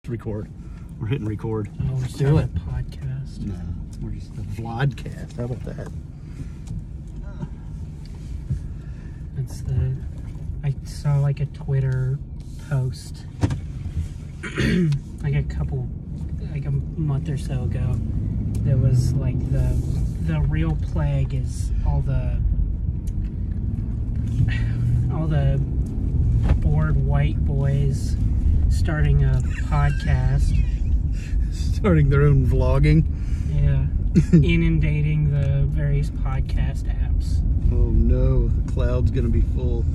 record. We're hitting record. Oh, we're starting a podcast. No, we're just a vlogcast. How about that? It's I saw like a Twitter post like a month or so ago that was like the real plague is all the bored white boys starting a podcast, starting their own vlogging. Yeah. Inundating the various podcast apps. Oh no, the cloud's gonna be full.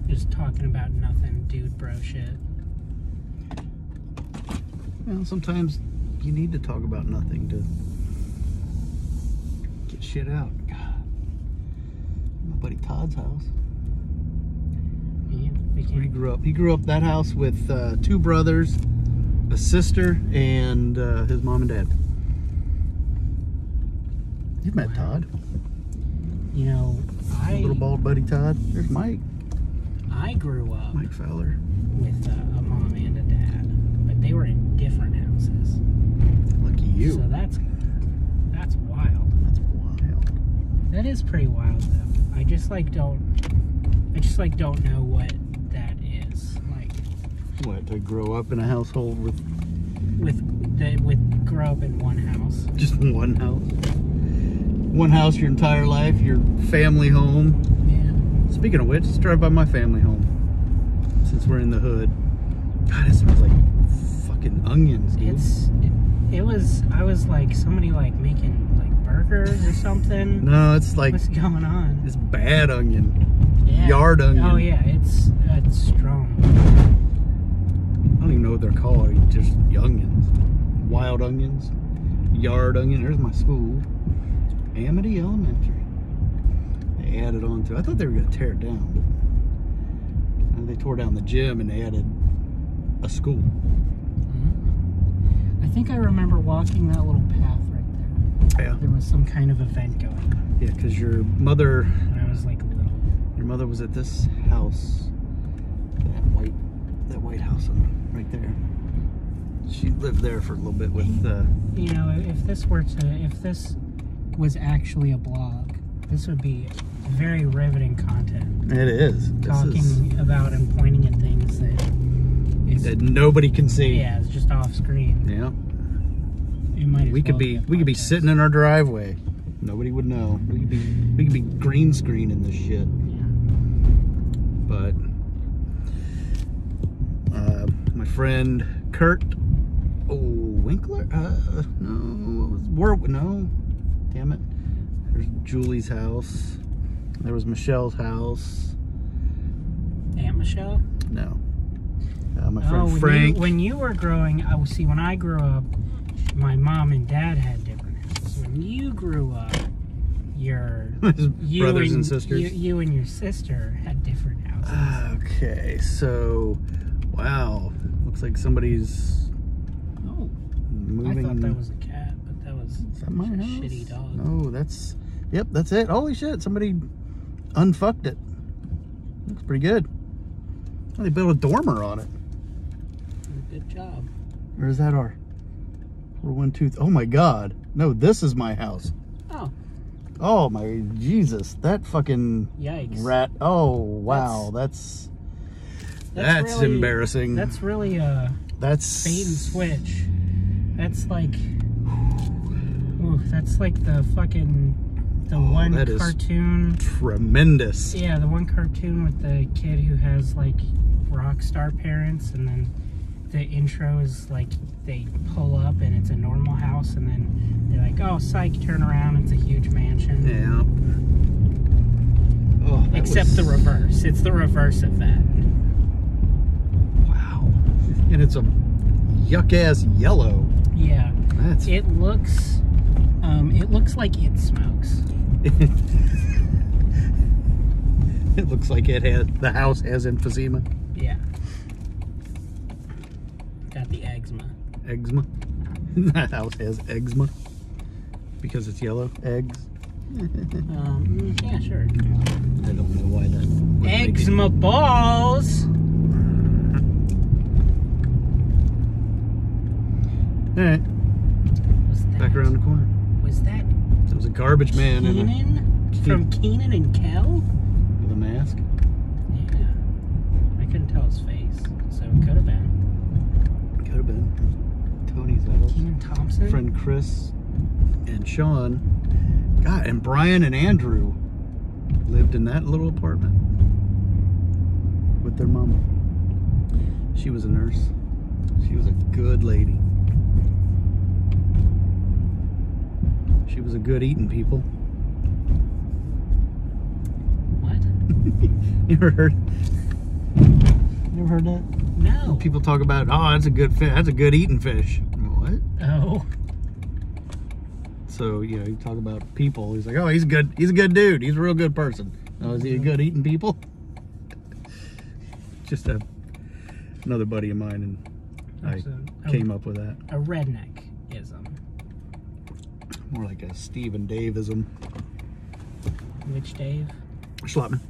Just talking about nothing, dude bro shit. Well, sometimes you need to talk about nothing to get shit out. God. My buddy Todd's house. Yeah, Where he grew up. He grew up that house with 2 brothers, a sister, and his mom and dad. You've met Todd. You know, Little bald buddy Todd. There's Mike. I grew up Mike Fowler. with a mom and a dad, but they were in different houses. Lucky you. So that's wild. That's wild. That is pretty wild though. I just don't know what that is. Like What, to grow up in a household with grow up in one house. just one house? One house your entire life, your family home. Yeah. Speaking of which, let's drive by my family home. Since we're in the hood. God, it smells like fucking onions, dude. I was like somebody like making like burgers or something. No, it's like, What's going on? it's bad onion. Yeah. Yard onion. Oh yeah, it's strong. I don't even know what they're called. Just onions. Wild onions. Yard onion. There's my school. Amity Elementary. They added on to it. I thought they were going to tear it down. And they tore down the gym and they added a school. I think I remember walking that little path right there. Yeah. There was some kind of event going on Yeah, because your mother when I was like little. was at this house. That white house right there. She lived there for a little bit with You know, if this was actually a blog, this would be very riveting content. it is. Talking about and pointing at things That nobody can see. Yeah, it's just off screen. Yeah. We could be sitting in our driveway. Nobody would know. We could be green screening this shit. Yeah. But my friend Kurt Winkler? No. Damn it. There's Julie's house. There was Michelle's house. Aunt Michelle? No. My friend Frank. When you were growing, when I grew up, my mom and dad had different houses. When you grew up, brothers and sisters. You and your sister had different houses. Okay, so wow, looks like somebody's moving. I thought that was a cat, but that was my house? a shitty dog. No, that's it. Holy shit, somebody unfucked it. Looks pretty good. Oh, they built a dormer on it. Good job. Or is that our 412? Oh my god. No, this is my house. Oh. Oh my Jesus. That fucking Yikes. rat. Oh wow. That's really embarrassing. That's really that's bait and switch. That's like the fucking one that cartoon. Is tremendous. Yeah, the one cartoon with the kid who has like rock star parents, and then the intro is like they pull up and it's a normal house, and then they're like, oh psych, turn around, it's a huge mansion. Yeah. Oh, except the reverse. It's the reverse of that. Wow. And it's a yuck ass yellow. Yeah. That's it looks like it smokes. It looks like the house has emphysema. Yeah. Got the eczema. Eczema? That house has eczema. Because it's yellow. Eggs. Yeah, sure. I don't know why that would eczema balls. All right, Was that, back around the corner. Was that There was a garbage man in Kenan from Kenan and Kel? with a mask. Yeah. I couldn't tell his face, so it could have been. Could have been Tony's house. Kenan Thompson? Friend Chris and Sean. God, and Brian and Andrew lived in that little apartment with their mama. She was a nurse. She was a good lady. She was a good eating people. What? You ever heard? You ever heard that? No. People talk about, oh, that's a good fish. That's a good eating fish. What? Oh. So, you know, you talk about people. He's like, oh, he's a good dude. He's a real good person. Oh, is he a good eating people? Just another buddy of mine, and I came up with that. A redneck-ism. More like a Steve and Dave-ism. Which Dave? Schlotman.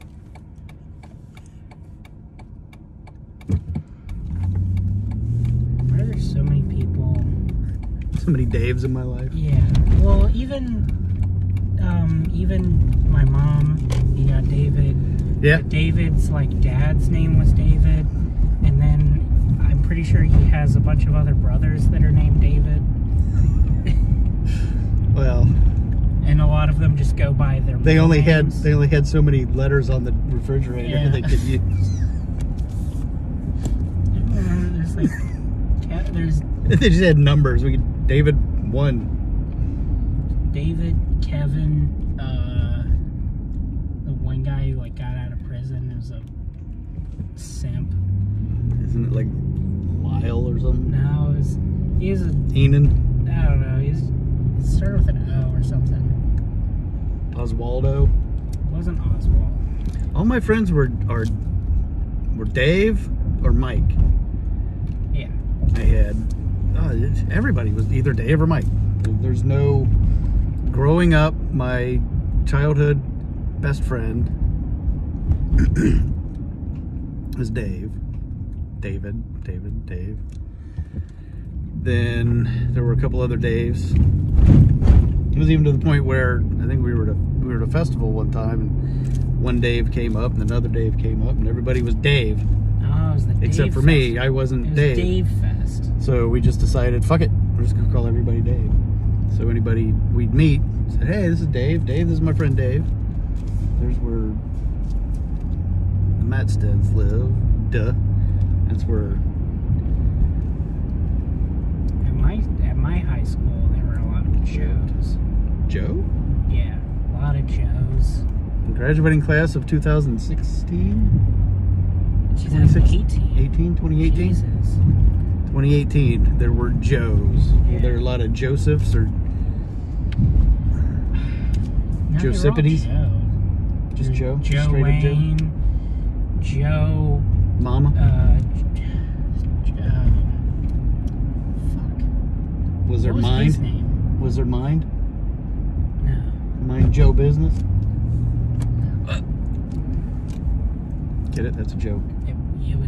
Why are there so many people? So many Daves in my life. Yeah. Well, even my mom, he got David. Yeah. But David's like dad's name was David, and then I'm pretty sure he has a bunch of other brothers that are named David. Well, and a lot of them just go by their. they only names. had so many letters on the refrigerator Yeah. they could use. There's like, there's They just had numbers. We could David 1. David, Kevin, the one guy who like got out of prison was a simp. Isn't it like Lyle or something? No, he's a, Enan, I don't know, it started with an O or something. Oswaldo. It wasn't Oswald. All my friends were Dave or Mike. Yeah. I had everybody was either Dave or Mike. There's no growing up. My childhood best friend was Dave. Dave. Then there were a couple other Daves. It was even to the point where I think we were at a festival one time, and one Dave came up, and another Dave came up, and everybody was Dave. Oh, it was the Dave Except for Fest. me, I wasn't It was Dave. Dave Fest. So we just decided, fuck it, we're just gonna call everybody Dave. So anybody we'd meet said, hey, this is Dave. Dave, this is my friend Dave. There's where the Matsteads live. Duh. That's where. At my high school, there were a lot of Joes. Joe? Yeah, a lot of Joes. Graduating class of 2016? 2018. 2018? Jesus. 2018, there were Joes. Yeah. Were there a lot of Josephs or No, they were all Josephides? Joe. just Joe? Joe Just straight up Joe? Wayne. Joe. Mama? Fuck. Was there What was his Mind? name? Was there Mind? No. Mind Joe Business? Get it? That's a joke.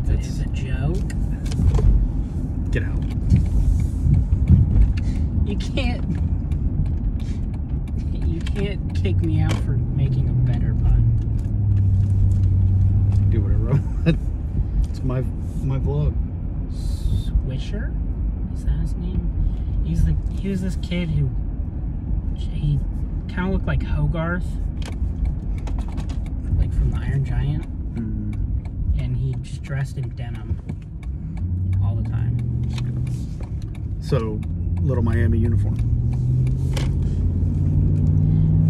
It's a joke. Get out. You can't kick me out for making a better pun. Do whatever I want. It's my vlog. Swisher? Is that his name? He was this kid who he kind of looked like Hogarth, like from the Iron Giant, and he just dressed in denim all the time. So, Little Miami uniform.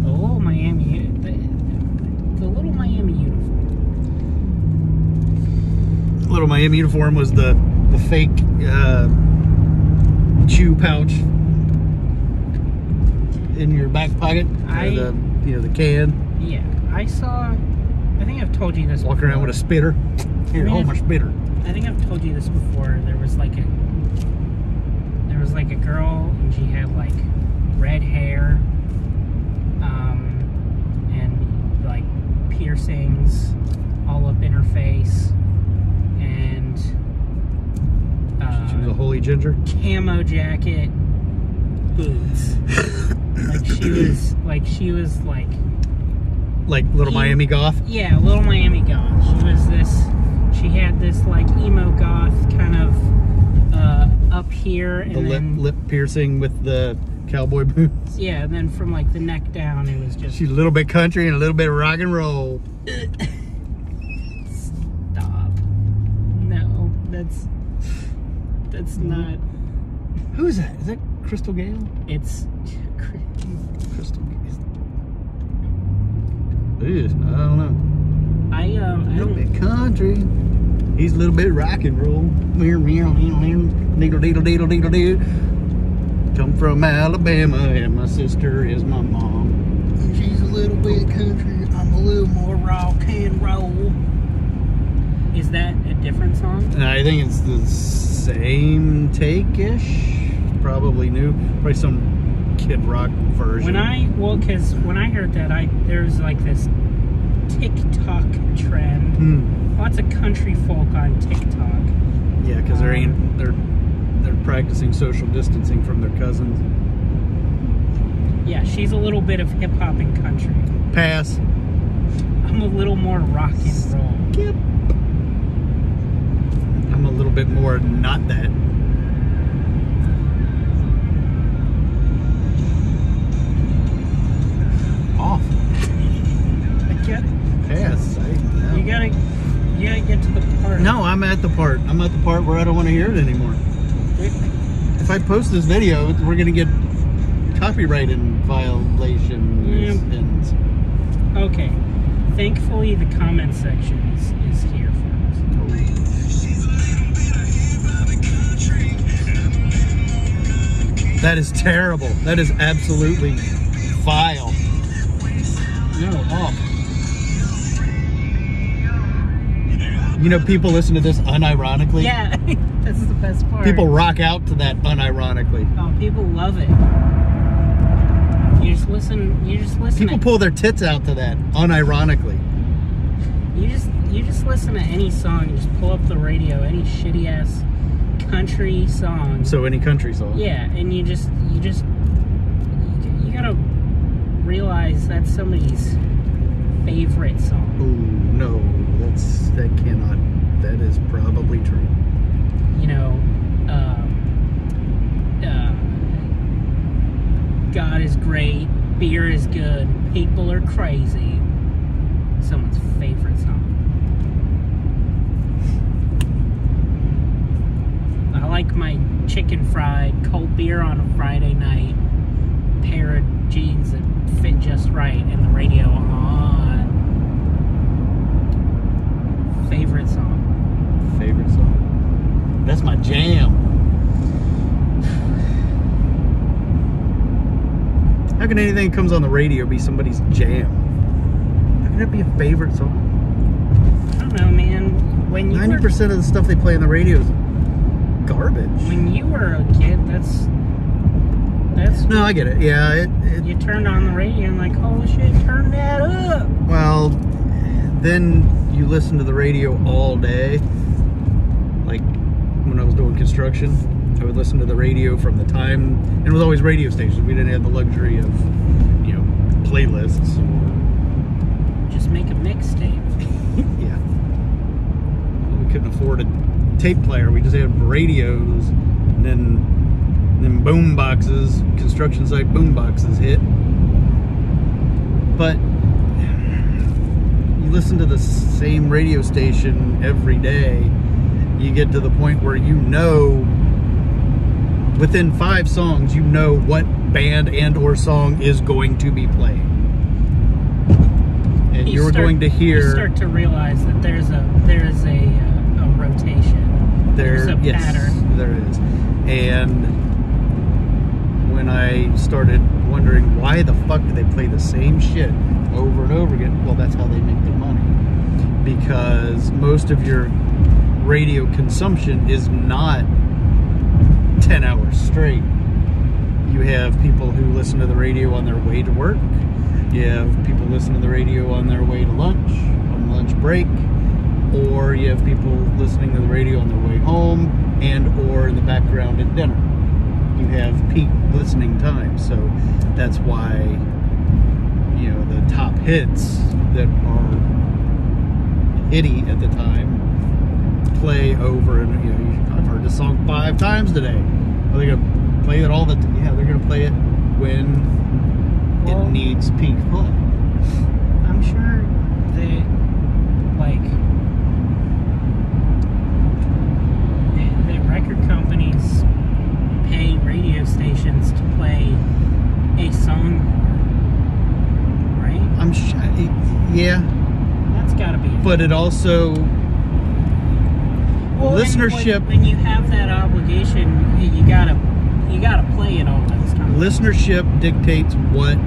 The Little Miami, the Little Miami uniform. Little Miami uniform was the fake chew pouch in your back pocket. The can. Yeah, I think I've told you this. Walking around with a spitter. Here, hold my spitter. I think I've told you this before. There was like a girl, and she had like red hair, and like piercings all up in her face, and She was a Holy Ginger. camo jacket, boots. She was like Little Miami Goth. Yeah, Little Miami Goth. She had this like emo goth kind of up here, and The then lip piercing with the cowboy boots. yeah, and then from like the neck down, it was just She's a little bit country and a little bit of rock and roll. stop. No, that's not. Who is that? Is that Crystal Gale? It's Crystal Gale. I don't know. I A little don't. bit country. He's a little bit rock and roll. Needle, deedle, deedle, deedle, deedle. Come from Alabama, and my sister is my mom. She's a little bit country. I'm a little more rock and roll. Is that a different song? I think it's the same take-ish. Probably new. Probably some Kid Rock version. Because when I heard that, there's like this TikTok trend. Lots of country folk on TikTok. Yeah, because they're practicing social distancing from their cousins. Yeah, she's a little bit of hip hop and country. Pass. I'm a little more rock and roll. Skip. I'm a little bit more not that. Off. I get it. Pass. You gotta get to the part. No, I'm at the part. I'm at the part where I don't want to hear it anymore. If I post this video, we're gonna get copyright violations. Okay. Thankfully, the comment section is here for us. That is terrible. That is absolutely vile. No, off. You know, people listen to this unironically. Yeah, that's the best part. People rock out to that unironically. Oh, people love it. You just listen. People pull their tits out to that unironically. You just listen to any song. You just pull up the radio, any shitty ass country song. So any country song. Yeah, and you gotta realize that's somebody's favorite song. Ooh, no, that is probably true. You know, God is great, beer is good, people are crazy. Someone's favorite song. I like my chicken fried, cold beer on a Friday night, pair of jeans that fit just right, and the radio on. Favorite song. Favorite song. That's my jam. How can anything that comes on the radio be somebody's jam? How can it be a favorite song? I don't know, man. When you 90% of the stuff they play on the radio is garbage. When you were a kid, that's. No, I get it. Yeah, You turned on the radio and like, holy shit, turn that up. Well, then you listen to the radio all day. Like when I was doing construction, I would listen to the radio from the time, and it was always radio stations. We didn't have the luxury of, playlists or just make a mixtape. yeah. We couldn't afford a tape player. We just had radios, and then boom boxes, construction site boom boxes hit. But you listen to the same radio station every day, you get to the point where within 5 songs, what band and or song is going to be playing. And you're going to hear... You start to realize that there is a rotation. There's a pattern. There is. And when I started wondering why the fuck do they play the same shit over and over again, well, that's how they make their money. Because most of your radio consumption is not 10 hours straight. You have people who listen to the radio on their way to work. You have people listen to the radio on their way to lunch, on lunch break. Or you have people listening to the radio on their way home. and or in the background at dinner. You have peak listening time, so that's why, you know, the top hits that are hitty at the time play over, and you know, I've heard this song 5 times today. Are they gonna play it all the time? Yeah, they're gonna play it when it needs peak play. I'm sure that, like, the record companies pay radio stations to play a song, right? Yeah. That's gotta be. But it also, listenership. When you have that obligation, you gotta play it all those times. Listenership dictates what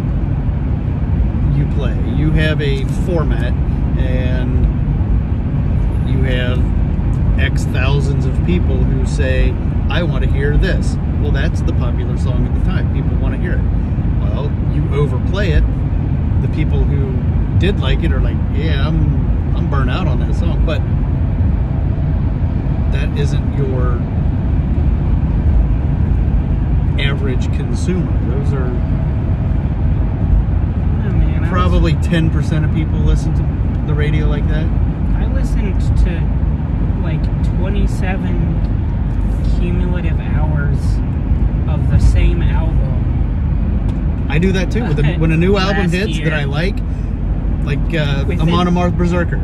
you play. You have a format, and you have X thousands of people who say, I want to hear this. Well, that's the popular song at the time. People want to hear it. Well, you overplay it. The people who did like it are like, yeah, I'm burnt out on that song. But that isn't your average consumer. Those are probably 10% of people listen to the radio like that. I listened to like 27 cumulative hours of the same album. I do that too. When a new album hits that I like Amon Amarth Berserker,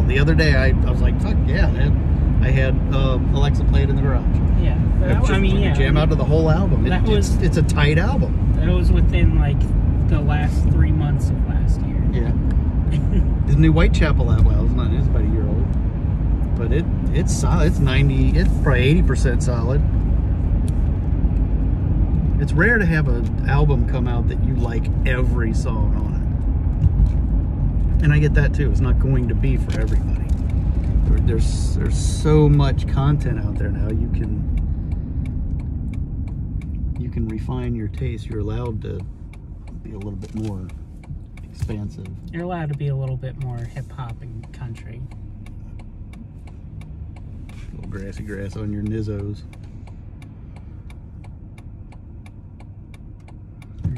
the other day I was like, fuck yeah, man. I had Alexa play it in the garage. Yeah. You jam out to the whole album. It's a tight album. That was within like the last 3 months of last year. Yeah. The new Whitechapel album, well, it's about a year old. But it's solid. It's probably 80% solid. It's rare to have an album come out that you like every song on it. And I get that too. It's not going to be for everybody. There's so much content out there now. You can refine your taste. You're allowed to be a little bit more expansive. You're allowed to be a little bit more hip-hop and country. A little grassy grass on your nizzos.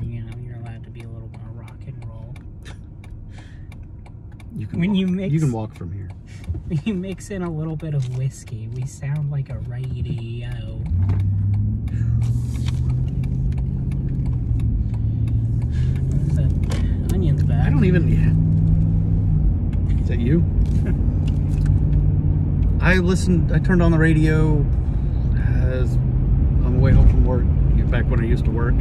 You know, you're allowed to be a little more rock and roll. You can walk from here. When you mix in a little bit of whiskey, we sound like a radio. There's that onion's back. I don't even. Is that you? I turned on the radio as on the way home from work, back when I used to work.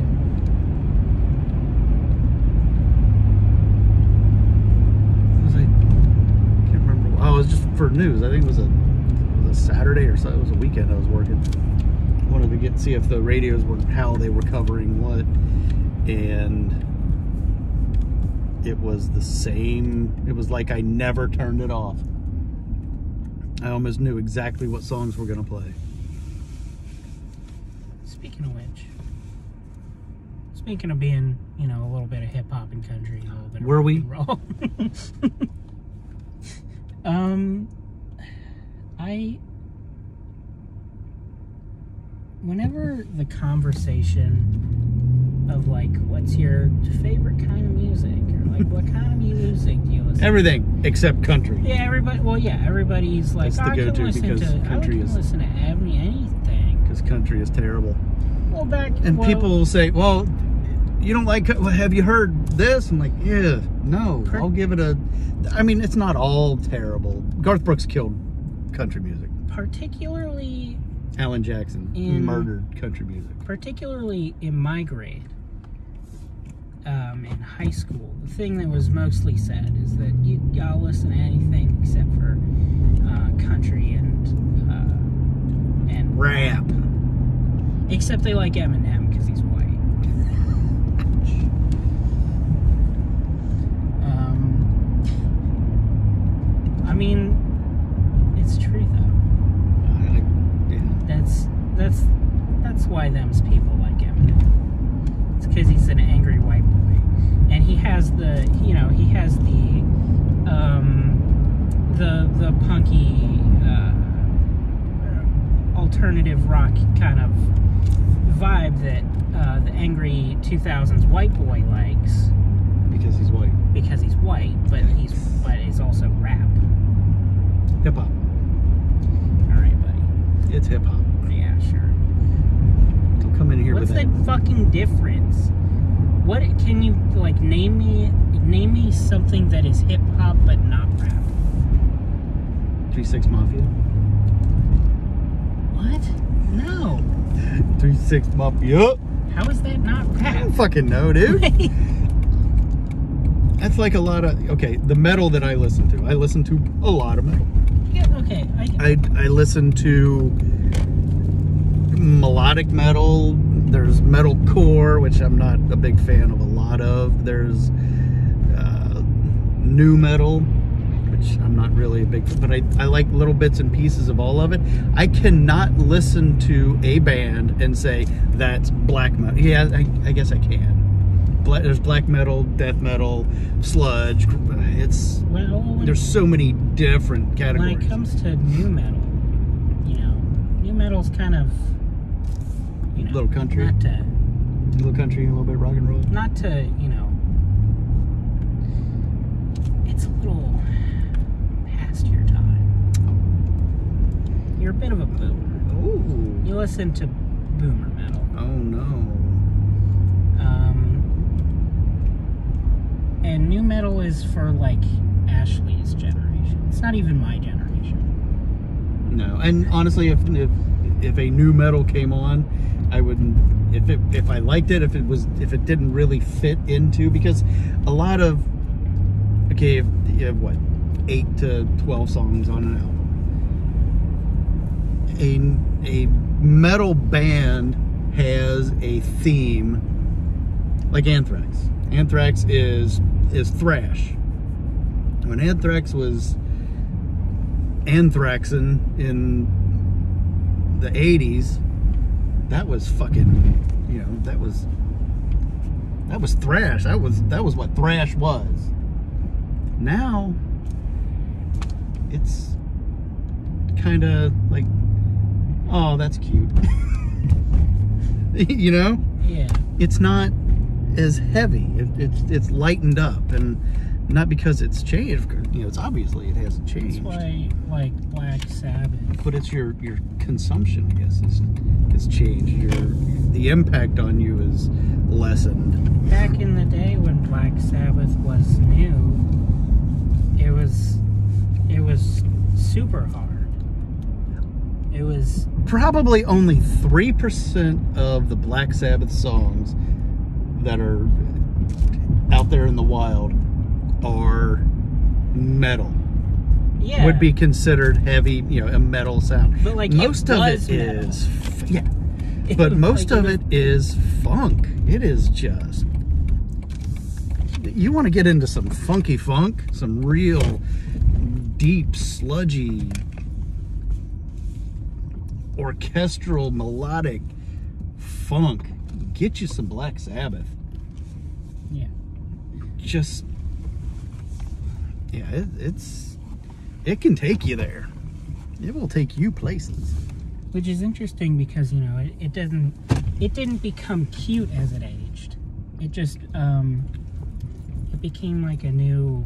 Oh, it was just for news. I think it was a Saturday or so. It was a weekend I was working. I wanted to see if the radios were, how they were covering what. And it was the same. It was like I never turned it off. I almost knew exactly what songs were going to play. Speaking of which, speaking of being, you know, a little bit of hip hop and country, a little bit of rock and roll. Whenever the conversation of like, what's your favorite kind of music, or like, what kind of music do you listen to? Everything except country. Yeah, everybody's like, that's the go-to because country is. Listen to anything. Because country is terrible. Well, people will say, well, you don't like, well, have you heard this? I'm like, yeah, no, I'll give it a, I mean, it's not all terrible. Garth Brooks killed country music. Particularly Alan Jackson murdered country music. Particularly in my grade, in high school, the thing that was mostly said is that y'all listen to anything except for country and rap. Except they like Eminem because he's white. I mean, it's true though. That's why them's people like Eminem. It's because he's an angry white boy, and he has the punky alternative rock kind of vibe that the angry 2000s white boy likes. Because he's white. Because he's white, but he's also rap. Hip hop. All right, buddy. It's hip hop. Yeah, sure. Don't come in here What's with that. the fucking difference? What can you like name me something that is hip hop but not rap? 3 6 Mafia. What? No. 3 6 Mafia. How is that not I rap? don't fucking know, dude. That's like a lot of, okay, the metal that I listen to. I listen to a lot of metal. Yeah, okay. I listen to melodic metal. There's metalcore, which I'm not a big fan of a lot of. There's new metal, which I'm not really a big fan, but I like little bits and pieces of all of it. I cannot listen to a band and say that's black metal. Yeah, I guess I can. There's black metal, death metal, sludge. There's so many different categories. When it comes to new metal, new metal's kind of, little country, not to, a little country, a little bit rock and roll. Not to, it's a little past your time. You're a bit of a boomer. Oh. You listen to boomer metal. Oh no. And new metal is for like Ashley's generation. It's not even my generation. No, and honestly, if a new metal came on, I wouldn't. If I liked it, if it didn't really fit into, because a lot of, okay, if you have what, 8 to 12 songs on an album. A metal band has a theme, like Anthrax. Anthrax is thrash. When Anthrax was anthraxing in the 80s, that was fucking, that was thrash. That was what thrash was. Now it's kind of like, oh, that's cute. Yeah. It's not as heavy. It's lightened up, and not because it's changed. It's obviously it hasn't changed. That's why, like Black Sabbath. But it's your consumption, I guess, is changed. The impact on you is lessened. Back in the day when Black Sabbath was new, it was super hard. It was probably only 3% of the Black Sabbath songs that are out there in the wild are metal. Yeah. Would be considered heavy, a metal sound. But like most of it is, yeah. But most of it is funk. It is just, you want to get into some funky funk, some real deep, sludgy, orchestral, melodic funk. Get you some Black Sabbath. Yeah. Just, yeah, it can take you there. It will take you places. Which is interesting because, it didn't become cute as it aged. It just, it became like a new,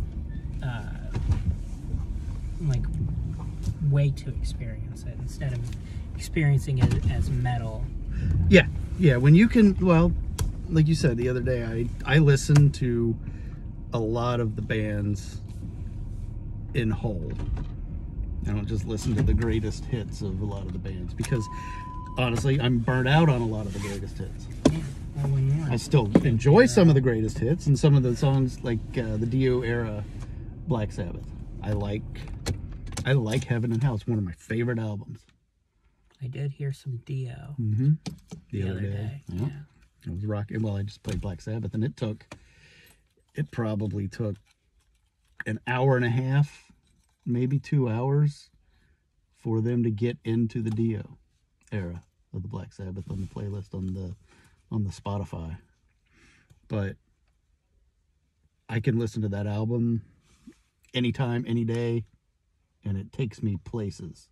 like, way to experience it instead of experiencing it as metal. Yeah, when you can, well, like you said the other day, I listen to a lot of the bands in whole. I don't just listen to the greatest hits of a lot of the bands, because honestly, I'm burnt out on a lot of the greatest hits. Yeah, well, when you are, I still enjoy some of the greatest hits and some of the songs like the Dio era Black Sabbath. I like Heaven and Hell. It's one of my favorite albums. I did hear some Dio The other day. Yeah. It was rocking. Well, I just played Black Sabbath, and it probably took an hour and a half, maybe 2 hours, for them to get into the Dio era of the Black Sabbath on the playlist on the Spotify. But I can listen to that album anytime, any day, and it takes me places.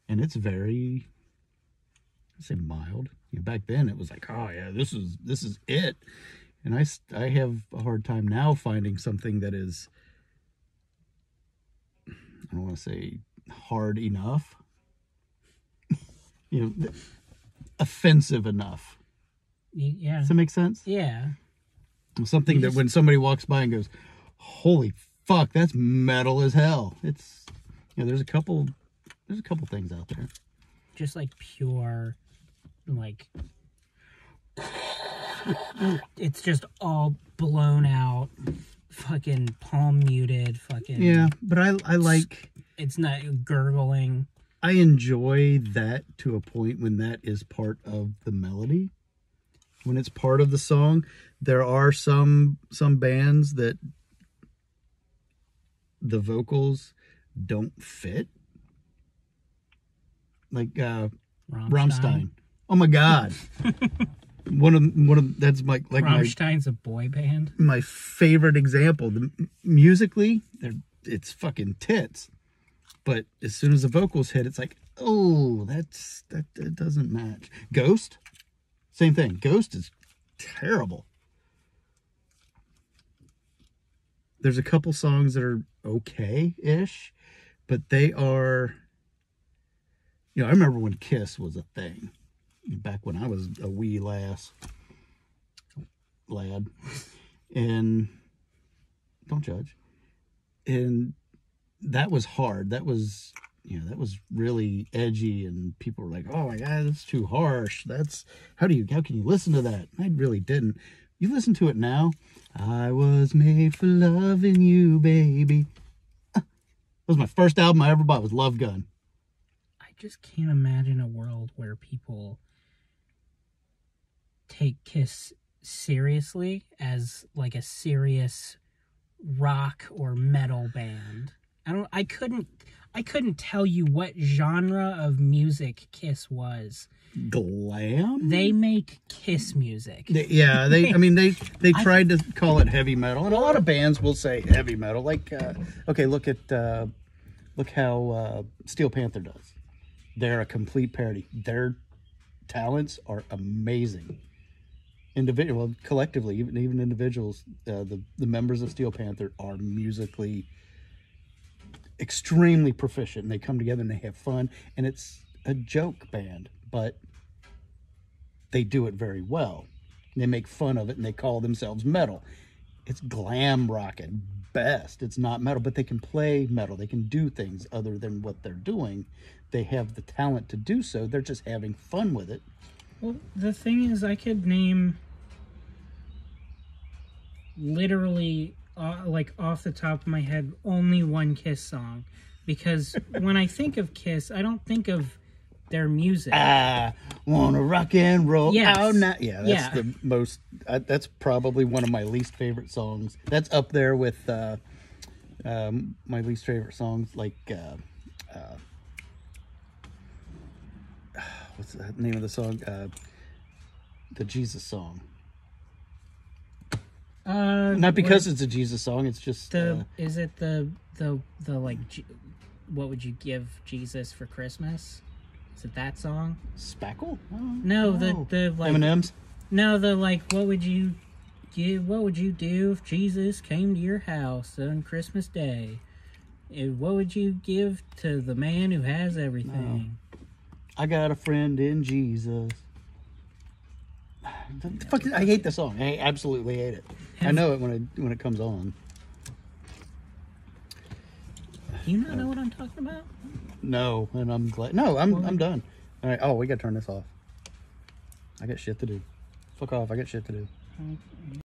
And it's very I say mild. You know, back then it was like, oh yeah, this is it. And I have a hard time now finding something that is, I don't want to say hard enough, you know, offensive enough. Yeah. Does that make sense? Yeah. Something that when somebody walks by and goes, holy fuck, that's metal as hell. It's, you know, there's a couple things out there. Just like pure, like, it's just all blown out, fucking palm muted, fucking. Yeah, but I like. It's not gurgling. I enjoy that to a point when that is part of the melody. When it's part of the song, there are some bands that the vocals don't fit. Like Rammstein. Oh my God. one of that's Rammstein's a boy band. My favorite example. Musically, it's fucking tits. But as soon as the vocals hit, it's like, oh, that doesn't match. Ghost, same thing. Ghost is terrible. There's a couple songs that are okay-ish, but they are, you know, I remember when Kiss was a thing, back when I was a wee lad, and don't judge, and that was hard. That was, you know, that was really edgy, and people were like, oh my God, that's too harsh. How can you listen to that? I really didn't. You listen to it now. I was made for loving you, baby. That was my first album I ever bought, was Love Gun. I just can't imagine a world where people take Kiss seriously as like a serious rock or metal band. I couldn't tell you what genre of music Kiss was. Glam? They make Kiss music. They tried to call it heavy metal, and a lot of bands will say heavy metal. Like, look how Steel Panther does. They're a complete parody. Their talents are amazing. Collectively, even individuals, the members of Steel Panther are musically extremely proficient, and they come together and they have fun, and it's a joke band, but they do it very well. They make fun of it, and they call themselves metal. It's glam rock at best. It's not metal, but they can play metal. They can do things other than what they're doing. They have the talent to do so. They're just having fun with it. Well, the thing is, I could name literally, like off the top of my head, only one Kiss song, because when I think of Kiss, I don't think of their music. I wanna rock and roll. Yes. Oh, that's the most. That's probably one of my least favorite songs. That's up there with my least favorite songs, like what's the name of the song? The Jesus song. Not because it's a Jesus song. It's just is it the like what would you give Jesus for Christmas? Is it that song? Spackle? No, the like M&M's. No, the like what would you do if Jesus came to your house on Christmas Day? What would you give to the man who has everything? No. I got a friend in Jesus. I hate the song. I absolutely hate it. I know it when it comes on. Do you not know what I'm talking about? No, and I'm glad. No, I'm done. All right. Oh, we gotta turn this off. I got shit to do. Fuck off. I got shit to do.